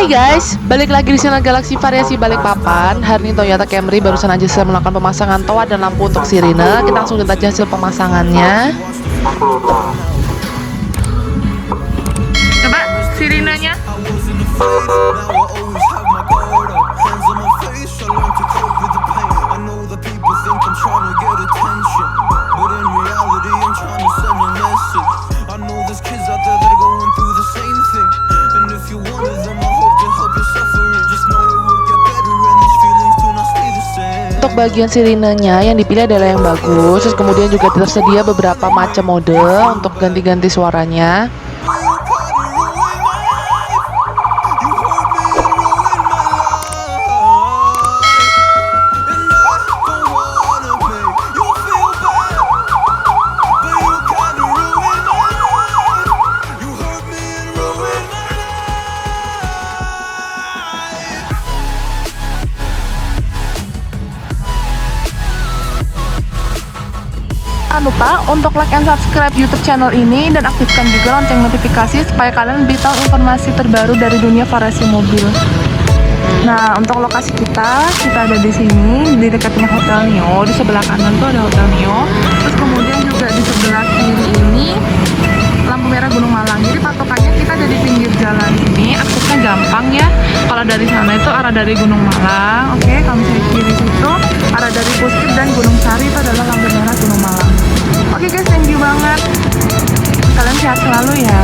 Hai guys, balik lagi di channel Galaxy Variasi Balikpapan. Hari ini Toyota Camry barusan aja saya melakukan pemasangan toa dan lampu untuk sirine. Kita langsung lihat aja hasil pemasangannya. Coba sirinenya. Untuk bagian sirinenya yang dipilih adalah yang bagus. Terus kemudian juga tersedia beberapa macam mode untuk ganti-ganti suaranya. Jangan lupa untuk like and subscribe YouTube channel ini dan aktifkan juga lonceng notifikasi supaya kalian lebih tahu informasi terbaru dari dunia variasi mobil. Nah, untuk lokasi kita ada di sini di dekatnya Hotel Neo. Di sebelah kanan tuh ada Hotel Neo. Terus kemudian juga di sebelah kiri ini lampu merah Gunung Malang. Jadi patokannya kita ada di pinggir jalan ini. Aksesnya gampang ya. Kalau dari sana itu arah dari Gunung Malang. Oke, kalau misalnya kiri situ arah dari Puskip dan Gunung Sari itu adalah lampu merah Gunung Malang. Oke guys, thank you banget. Kalian sehat selalu ya.